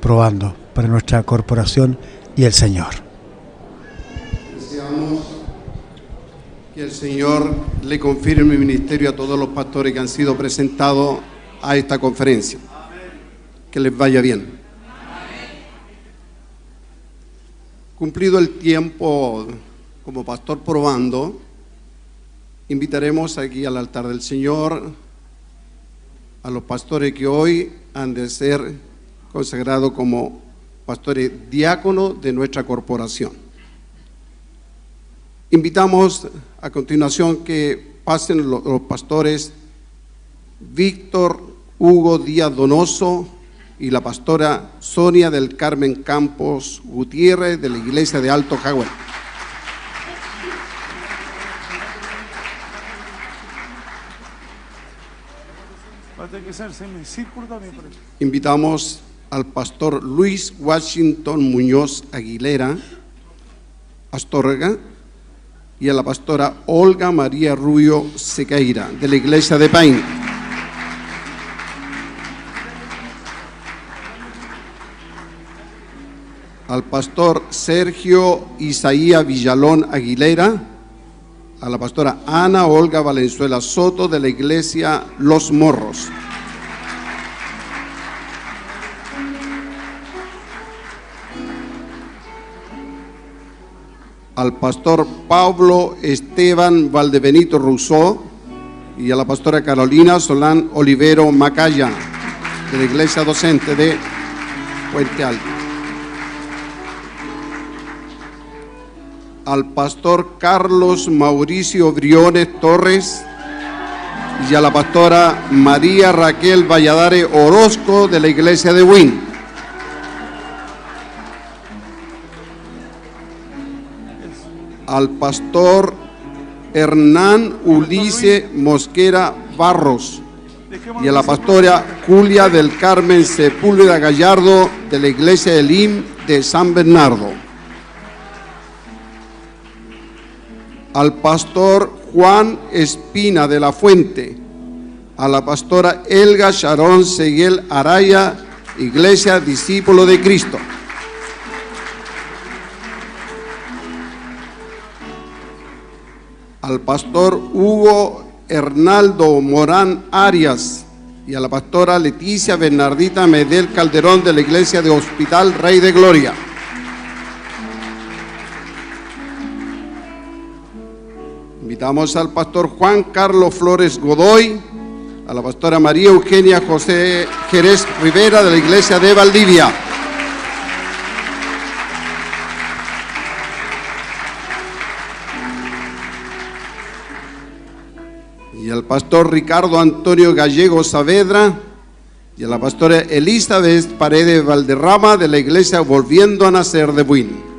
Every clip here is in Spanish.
probando para nuestra corporación y el Señor. Deseamos que el Señor le confirme el ministerio a todos los pastores que han sido presentados a esta conferencia. Que les vaya bien. Cumplido el tiempo como pastor probando, invitaremos aquí al altar del Señor a los pastores que hoy han de ser consagrados como pastores diáconos de nuestra corporación. Invitamos a continuación que pasen los pastores Víctor Hugo Díaz Donoso y la pastora Sonia del Carmen Campos Gutiérrez de la Iglesia de Alto Jaguar. Invitamos al pastor Luis Washington Muñoz Aguilera Astorga y a la pastora Olga María Rubio Sequeira de la Iglesia de Paine. Al pastor Sergio Isaías Villalón Aguilera, a la pastora Ana Olga Valenzuela Soto de la Iglesia Los Morros. Al pastor Pablo Esteban Valdebenito Rousseau y a la pastora Carolina Solán Olivero Macaya de la Iglesia Docente de Puente Alto. Al pastor Carlos Mauricio Briones Torres y a la pastora María Raquel Valladares Orozco de la Iglesia de Huín. Al pastor Hernán Ulises Mosquera Barros y a la pastora Julia del Carmen Sepúlveda Gallardo de la Iglesia del IM de San Bernardo. Al pastor Juan Espina de la Fuente, a la pastora Elga Sharon Seguel Araya, Iglesia Discípulo de Cristo. Al pastor Hugo Hernaldo Morán Arias y a la pastora Leticia Bernardita Medel Calderón de la Iglesia de Hospital Rey de Gloria. Invitamos al pastor Juan Carlos Flores Godoy, a la pastora María Eugenia José Jerez Rivera de la Iglesia de Valdivia. Y al pastor Ricardo Antonio Gallego Saavedra y a la pastora Elizabeth Paredes Valderrama de la Iglesia Volviendo a Nacer de Buin.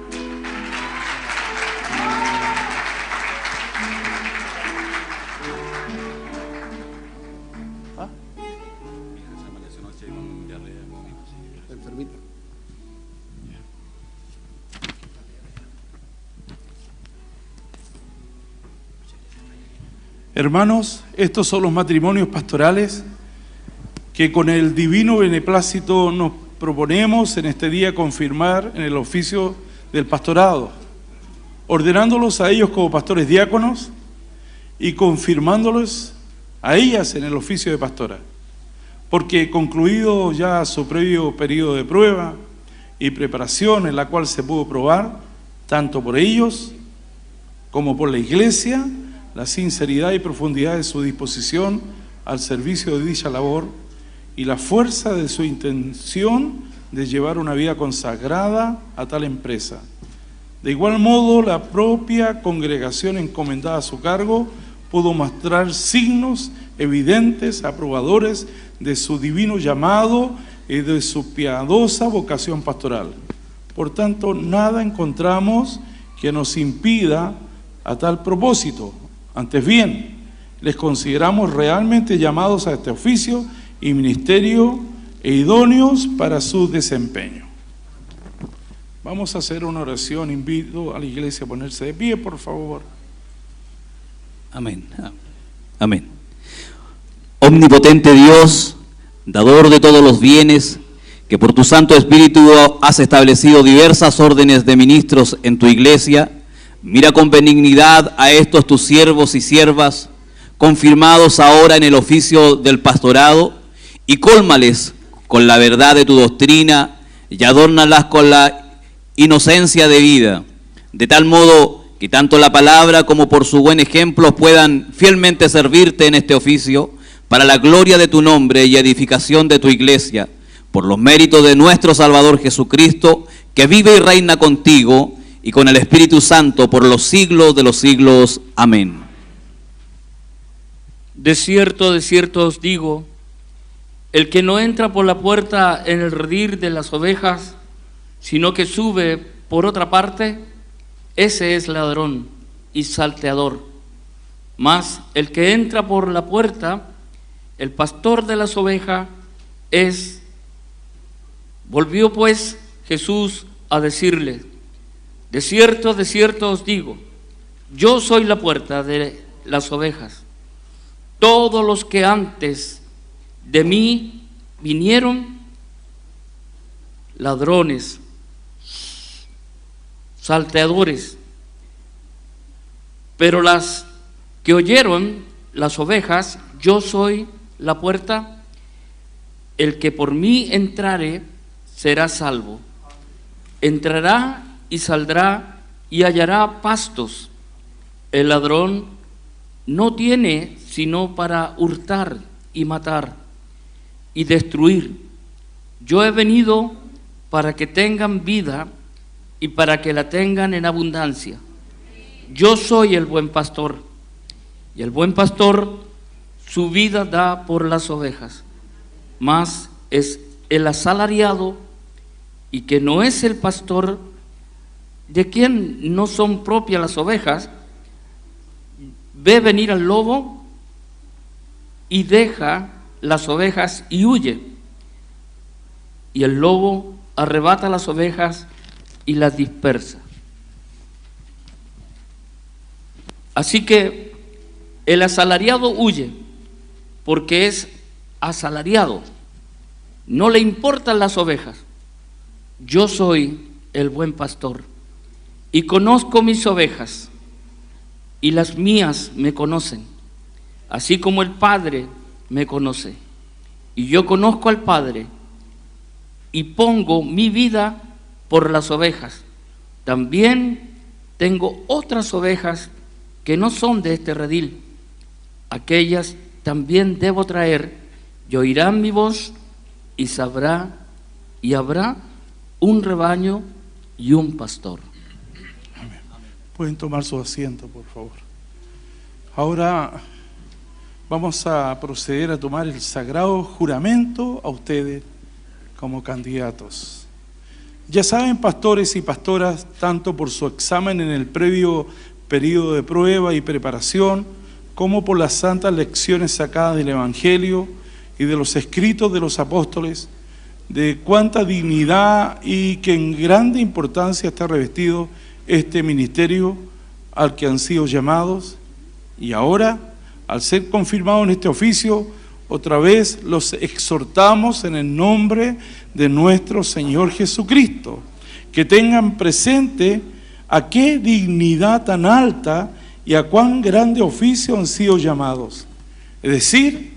Hermanos, estos son los matrimonios pastorales que con el divino beneplácito nos proponemos en este día confirmar en el oficio del pastorado, ordenándolos a ellos como pastores diáconos y confirmándolos a ellas en el oficio de pastora, porque concluido ya su previo periodo de prueba y preparación en la cual se pudo probar, tanto por ellos como por la Iglesia, la sinceridad y profundidad de su disposición al servicio de dicha labor y la fuerza de su intención de llevar una vida consagrada a tal empresa. De igual modo, la propia congregación encomendada a su cargo pudo mostrar signos evidentes, aprobadores de su divino llamado y de su piadosa vocación pastoral. Por tanto, nada encontramos que nos impida a tal propósito. Antes bien, les consideramos realmente llamados a este oficio y ministerio e idóneos para su desempeño. Vamos a hacer una oración. Invito a la iglesia a ponerse de pie, por favor. Amén. Amén. Omnipotente Dios, dador de todos los bienes, que por tu Santo Espíritu has establecido diversas órdenes de ministros en tu iglesia, mira con benignidad a estos tus siervos y siervas, confirmados ahora en el oficio del pastorado, y cólmales con la verdad de tu doctrina y adórnalas con la inocencia de vida, de tal modo que tanto la palabra como por su buen ejemplo puedan fielmente servirte en este oficio para la gloria de tu nombre y edificación de tu iglesia, por los méritos de nuestro Salvador Jesucristo, que vive y reina contigo y con el Espíritu Santo por los siglos de los siglos. Amén. De cierto os digo, el que no entra por la puerta en el redil de las ovejas, sino que sube por otra parte, ese es ladrón y salteador. Mas el que entra por la puerta, el pastor de las ovejas, es. Volvió pues Jesús a decirle: de cierto os digo, yo soy la puerta de las ovejas. Todos los que antes de mí vinieron, ladrones, salteadores, pero las que oyeron, las ovejas, yo soy la puerta, el que por mí entrare será salvo. Entrará y saldrá y hallará pastos. El ladrón no tiene sino para hurtar y matar y destruir. Yo he venido para que tengan vida y para que la tengan en abundancia. Yo soy el buen pastor, y el buen pastor su vida da por las ovejas. Mas es el asalariado, y que no es el pastor, de quien no son propias las ovejas, ve venir al lobo y deja las ovejas y huye. Y el lobo arrebata las ovejas y las dispersa. Así que el asalariado huye porque es asalariado, no le importan las ovejas. Yo soy el buen pastor y conozco mis ovejas, y las mías me conocen, así como el Padre me conoce, y yo conozco al Padre y pongo mi vida por las ovejas. También tengo otras ovejas que no son de este redil, aquellas también debo traer, y oirán mi voz, y sabrá, y habrá un rebaño y un pastor. Amén. Pueden tomar su asiento, por favor. Ahora vamos a proceder a tomar el sagrado juramento a ustedes como candidatos. Ya saben, pastores y pastoras, tanto por su examen en el previo periodo de prueba y preparación, como por las santas lecciones sacadas del Evangelio y de los escritos de los apóstoles, de cuánta dignidad y que en grande importancia está revestido este ministerio al que han sido llamados, y ahora, al ser confirmados en este oficio, otra vez los exhortamos en el nombre de nuestro Señor Jesucristo, que tengan presente a qué dignidad tan alta y a cuán grande oficio han sido llamados, es decir,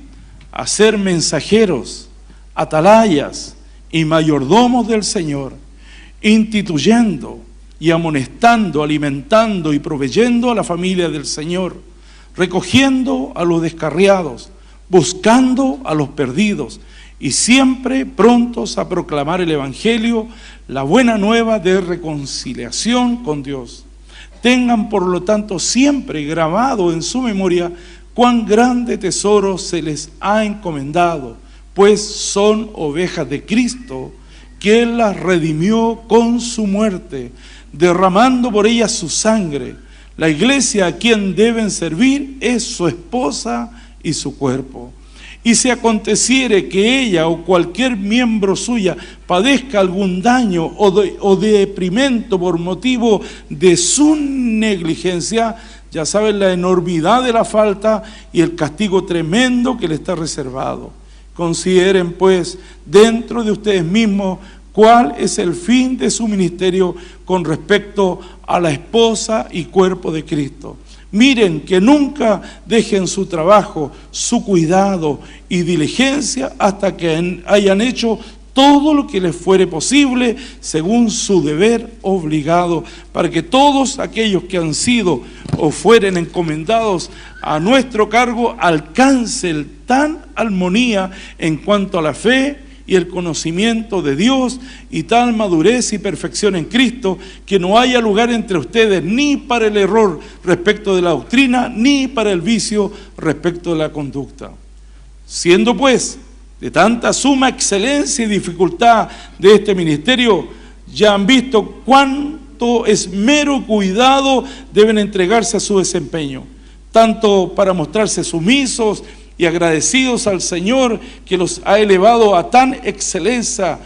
a ser mensajeros, atalayas y mayordomos del Señor, instituyendo y amonestando, alimentando y proveyendo a la familia del Señor, recogiendo a los descarriados, buscando a los perdidos y siempre prontos a proclamar el Evangelio, la buena nueva de reconciliación con Dios. Tengan por lo tanto siempre grabado en su memoria cuán grande tesoro se les ha encomendado, pues son ovejas de Cristo, que Él las redimió con su muerte, derramando por ellas su sangre. La iglesia a quien deben servir es su esposa y su cuerpo. Y si aconteciere que ella o cualquier miembro suya padezca algún daño o deprimento por motivo de su negligencia, ya saben la enormidad de la falta y el castigo tremendo que le está reservado. Consideren pues dentro de ustedes mismos cuál es el fin de su ministerio con respecto a la esposa y cuerpo de Cristo. Miren que nunca dejen su trabajo, su cuidado y diligencia hasta que hayan hecho todo lo que les fuere posible según su deber obligado, para que todos aquellos que han sido o fueren encomendados a nuestro cargo alcancen tan armonía en cuanto a la fe y el conocimiento de Dios y tal madurez y perfección en Cristo, que no haya lugar entre ustedes ni para el error respecto de la doctrina, ni para el vicio respecto de la conducta. Siendo pues de tanta suma excelencia y dificultad de este ministerio, ya han visto cuánto esmero, cuidado deben entregarse a su desempeño, tanto para mostrarse sumisos y agradecidos al Señor que los ha elevado a tan excelsa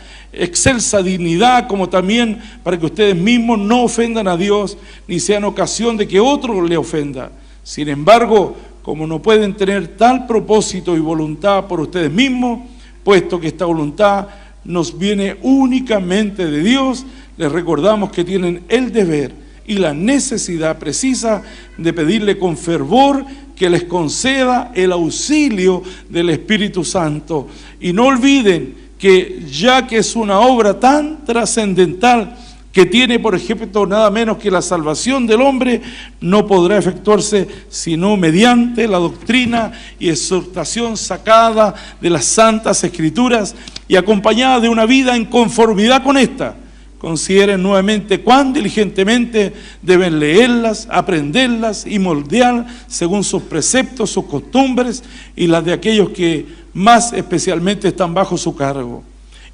dignidad, como también para que ustedes mismos no ofendan a Dios, ni sean ocasión de que otro le ofenda. Sin embargo, como no pueden tener tal propósito y voluntad por ustedes mismos, puesto que esta voluntad nos viene únicamente de Dios, les recordamos que tienen el deber y la necesidad precisa de pedirle con fervor que les conceda el auxilio del Espíritu Santo. Y no olviden que ya que es una obra tan trascendental que tiene por ejemplo nada menos que la salvación del hombre, no podrá efectuarse sino mediante la doctrina y exhortación sacada de las Santas Escrituras y acompañada de una vida en conformidad con esta. Consideren nuevamente cuán diligentemente deben leerlas, aprenderlas y moldear según sus preceptos, sus costumbres y las de aquellos que más especialmente están bajo su cargo.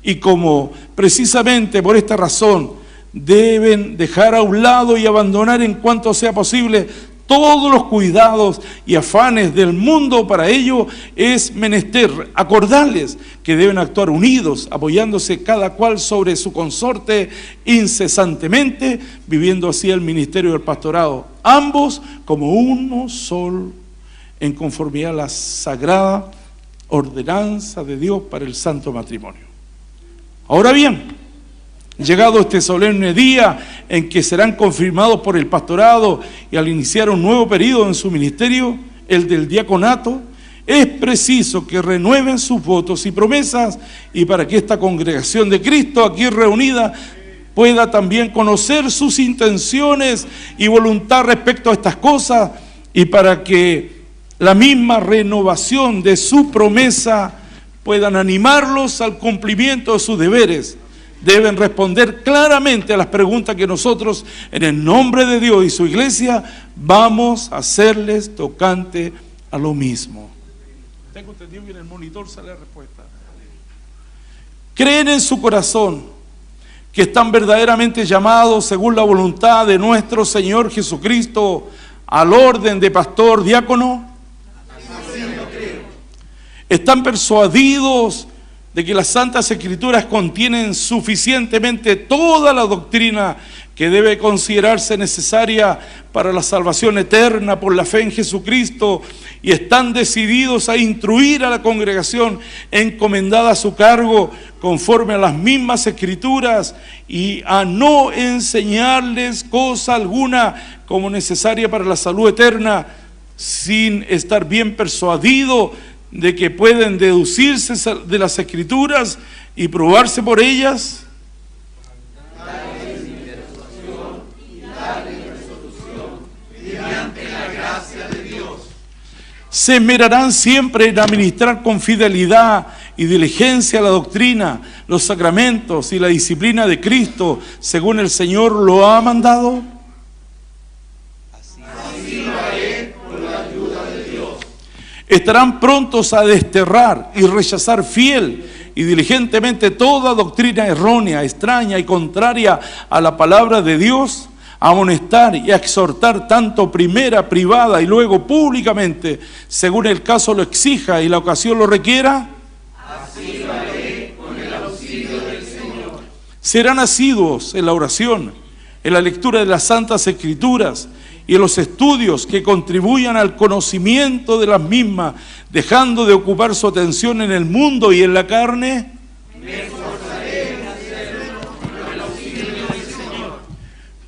Y como precisamente por esta razón deben dejar a un lado y abandonar en cuanto sea posible todos los cuidados y afanes del mundo, para ello es menester acordarles que deben actuar unidos, apoyándose cada cual sobre su consorte incesantemente, viviendo así el ministerio del pastorado, ambos como uno solo, en conformidad a la sagrada ordenanza de Dios para el santo matrimonio. Ahora bien, llegado este solemne día en que serán confirmados por el pastorado y al iniciar un nuevo periodo en su ministerio, el del diaconato, es preciso que renueven sus votos y promesas, y para que esta congregación de Cristo aquí reunida pueda también conocer sus intenciones y voluntad respecto a estas cosas, y para que la misma renovación de su promesa puedan animarlos al cumplimiento de sus deberes, deben responder claramente a las preguntas que nosotros, en el nombre de Dios y su iglesia, vamos a hacerles tocante a lo mismo. Tengo entendido que en el monitor sale la respuesta. Creen en su corazón que están verdaderamente llamados, según la voluntad de nuestro Señor Jesucristo, al orden de pastor diácono. Están persuadidos de que las Santas Escrituras contienen suficientemente toda la doctrina que debe considerarse necesaria para la salvación eterna por la fe en Jesucristo, y están decididos a instruir a la congregación encomendada a su cargo conforme a las mismas Escrituras, y a no enseñarles cosa alguna como necesaria para la salud eterna, sin estar bien persuadido de que pueden deducirse de las Escrituras y probarse por ellas. Se esmerarán siempre en administrar con fidelidad y diligencia la doctrina, los sacramentos y la disciplina de Cristo, según el Señor lo ha mandado. Así lo haré con la ayuda de Dios. Estarán prontos a desterrar y rechazar fiel y diligentemente toda doctrina errónea, extraña y contraria a la palabra de Dios, a amonestar y a exhortar tanto primera, privada y luego públicamente, según el caso lo exija y la ocasión lo requiera. Así lo haré con el auxilio del Señor. Serán asiduos en la oración, en la lectura de las Santas Escrituras y en los estudios que contribuyan al conocimiento de las mismas, dejando de ocupar su atención en el mundo y en la carne. Me esforzaré en hacerlo con el auxilio del Señor.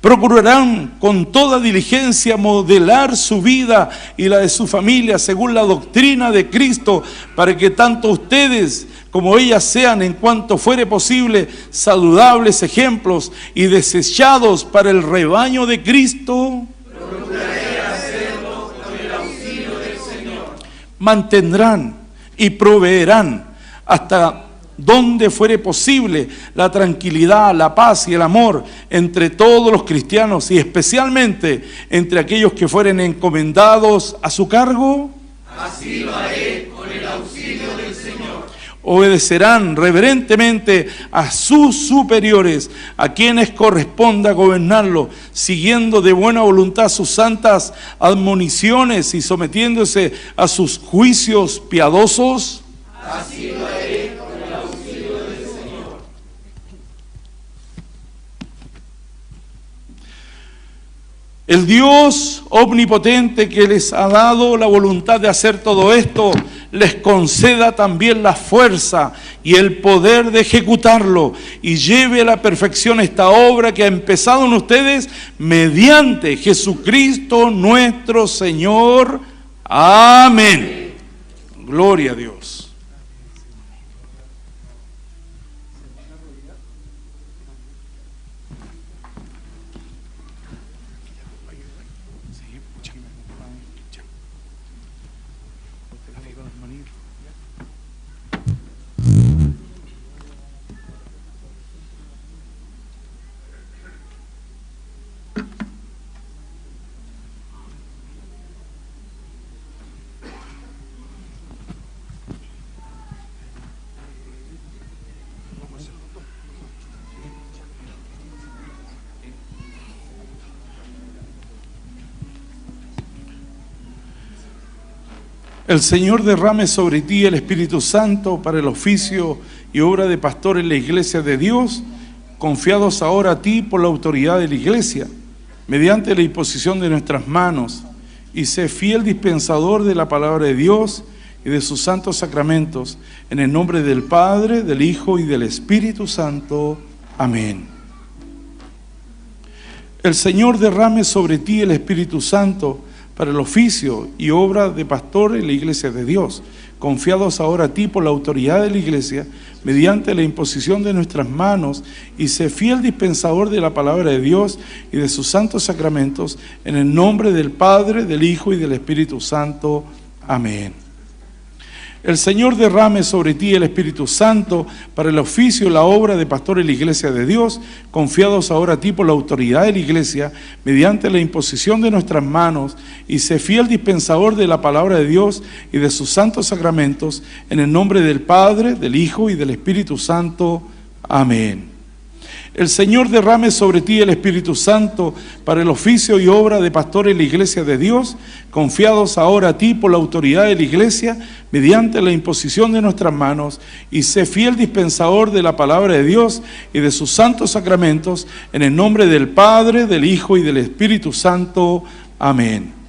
Procurarán con toda diligencia modelar su vida y la de su familia según la doctrina de Cristo, para que tanto ustedes como ellas sean, en cuanto fuere posible, saludables ejemplos y desechados para el rebaño de Cristo. Procuraré hacerlo con el auxilio del Señor. Mantendrán y proveerán hasta donde fuere posible la tranquilidad, la paz y el amor entre todos los cristianos, y especialmente entre aquellos que fueren encomendados a su cargo. Así lo haré con el auxilio del Señor. Obedecerán reverentemente a sus superiores, a quienes corresponda gobernarlo, siguiendo de buena voluntad sus santas admoniciones y sometiéndose a sus juicios piadosos. Así lo haré con el auxilio del Señor. El Dios omnipotente que les ha dado la voluntad de hacer todo esto, les conceda también la fuerza y el poder de ejecutarlo y lleve a la perfección esta obra que ha empezado en ustedes mediante Jesucristo nuestro Señor. Amén. Gloria a Dios. El Señor derrame sobre ti el Espíritu Santo para el oficio y obra de pastor en la iglesia de Dios, confiados ahora a ti por la autoridad de la iglesia, mediante la imposición de nuestras manos, y sé fiel dispensador de la palabra de Dios y de sus santos sacramentos, en el nombre del Padre, del Hijo y del Espíritu Santo. Amén. El Señor derrame sobre ti el Espíritu Santo para el oficio y obra de pastor en la iglesia de Dios, confiados ahora a ti por la autoridad de la iglesia, mediante la imposición de nuestras manos, y sé fiel dispensador de la palabra de Dios y de sus santos sacramentos, en el nombre del Padre, del Hijo y del Espíritu Santo. Amén. El Señor derrame sobre ti el Espíritu Santo para el oficio y la obra de pastor en la iglesia de Dios, confiados ahora a ti por la autoridad de la iglesia, mediante la imposición de nuestras manos, y sé fiel dispensador de la palabra de Dios y de sus santos sacramentos, en el nombre del Padre, del Hijo y del Espíritu Santo. Amén. El Señor derrame sobre ti el Espíritu Santo para el oficio y obra de pastor en la iglesia de Dios, confiados ahora a ti por la autoridad de la iglesia, mediante la imposición de nuestras manos, y sé fiel dispensador de la palabra de Dios y de sus santos sacramentos, en el nombre del Padre, del Hijo y del Espíritu Santo. Amén.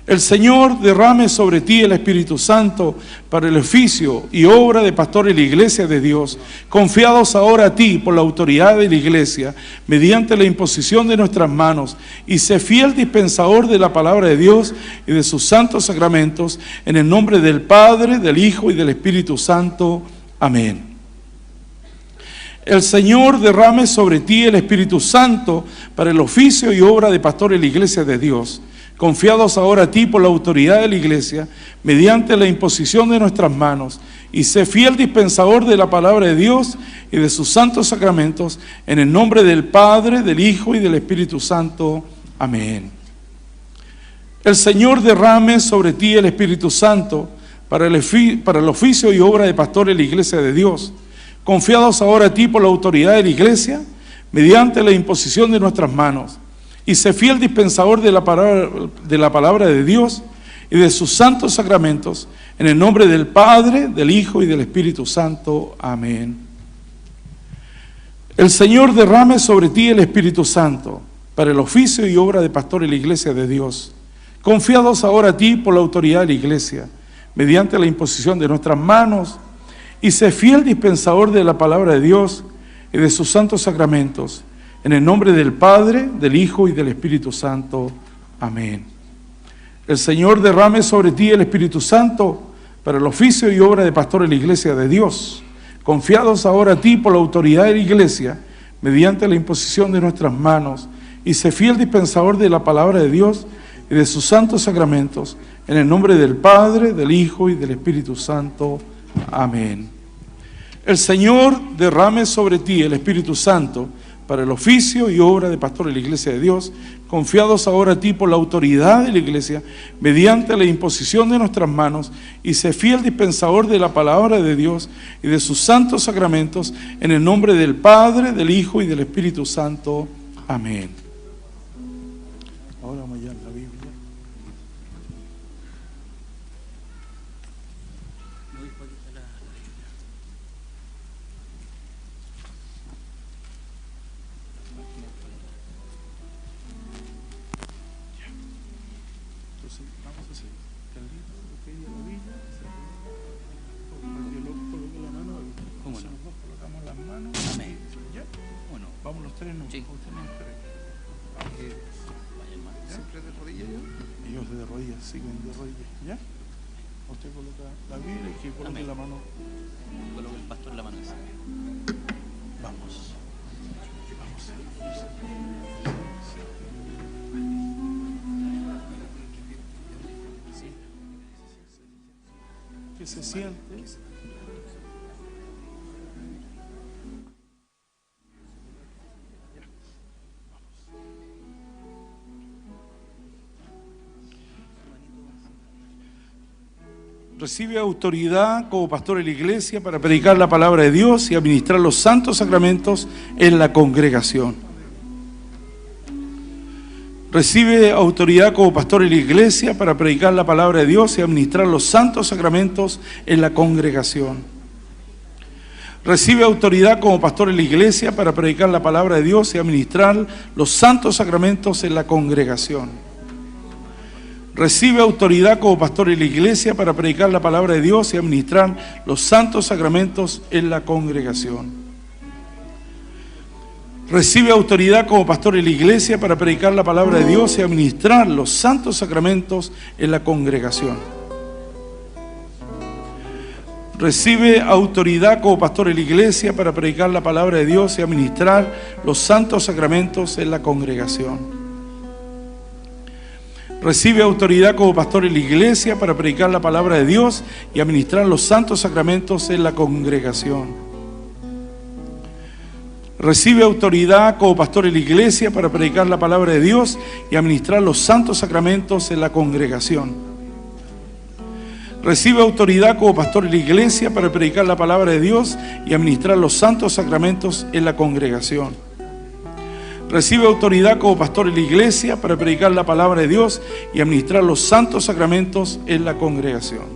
El Señor derrame sobre ti el Espíritu Santo para el oficio y obra de pastor en la iglesia de Dios, confiados ahora a ti por la autoridad de la iglesia, mediante la imposición de nuestras manos, y sé fiel dispensador de la palabra de Dios y de sus santos sacramentos, en el nombre del Padre, del Hijo y del Espíritu Santo. Amén. El Señor derrame sobre ti el Espíritu Santo para el oficio y obra de pastor en la iglesia de Dios, confiados ahora a ti por la autoridad de la iglesia, mediante la imposición de nuestras manos, y sé fiel dispensador de la palabra de Dios y de sus santos sacramentos, en el nombre del Padre, del Hijo y del Espíritu Santo. Amén. El Señor derrame sobre ti el Espíritu Santo para el oficio y obra de pastor en la iglesia de Dios, confiados ahora a ti por la autoridad de la iglesia, mediante la imposición de nuestras manos, y sé fiel dispensador de la palabra de Dios y de sus santos sacramentos, en el nombre del Padre, del Hijo y del Espíritu Santo. Amén. El Señor derrame sobre ti el Espíritu Santo para el oficio y obra de pastor en la iglesia de Dios, confiados ahora a ti por la autoridad de la iglesia, mediante la imposición de nuestras manos, y sé fiel dispensador de la palabra de Dios y de sus santos sacramentos, en el nombre del Padre, del Hijo y del Espíritu Santo. Amén. El Señor derrame sobre ti el Espíritu Santo para el oficio y obra de pastor en la iglesia de Dios, confiados ahora a ti por la autoridad de la iglesia, mediante la imposición de nuestras manos, y sé fiel dispensador de la palabra de Dios y de sus santos sacramentos, en el nombre del Padre, del Hijo y del Espíritu Santo. Amén. El Señor derrame sobre ti el Espíritu Santo para el oficio y obra de pastor en la iglesia de Dios, confiados ahora a ti por la autoridad de la iglesia, mediante la imposición de nuestras manos, y sé fiel dispensador de la palabra de Dios y de sus santos sacramentos, en el nombre del Padre, del Hijo y del Espíritu Santo. Amén. Ahora vamos ya a la Biblia. ¿Siempre de rodillas? Ellos de rodillas, siguen de rodillas, ¿ya? Usted coloca la Biblia y que coloque la mano. Coloque el pastor la mano. Vamos. Que se siente. Recibe autoridad como pastor en la iglesia para predicar la palabra de Dios y administrar los santos sacramentos en la congregación. Recibe autoridad como pastor en la iglesia para predicar la palabra de Dios y administrar los santos sacramentos en la congregación. Recibe autoridad como pastor en la iglesia para predicar la palabra de Dios y administrar los santos sacramentos en la congregación. Recibe autoridad como pastor en la iglesia para predicar la palabra de Dios y administrar los santos sacramentos en la congregación. Recibe autoridad como pastor en la iglesia para predicar la palabra de Dios y administrar los santos sacramentos en la congregación. Recibe autoridad como pastor en la iglesia para predicar la palabra de Dios y administrar los santos sacramentos en la congregación. Recibe autoridad como pastor en la iglesia para predicar la palabra de Dios y administrar los santos sacramentos en la congregación. Recibe autoridad como pastor en la iglesia para predicar la palabra de Dios y administrar los santos sacramentos en la congregación. Recibe autoridad como pastor en la iglesia para predicar la palabra de Dios y administrar los santos sacramentos en la congregación. Recibe autoridad como pastor en la iglesia para predicar la palabra de Dios y administrar los santos sacramentos en la congregación.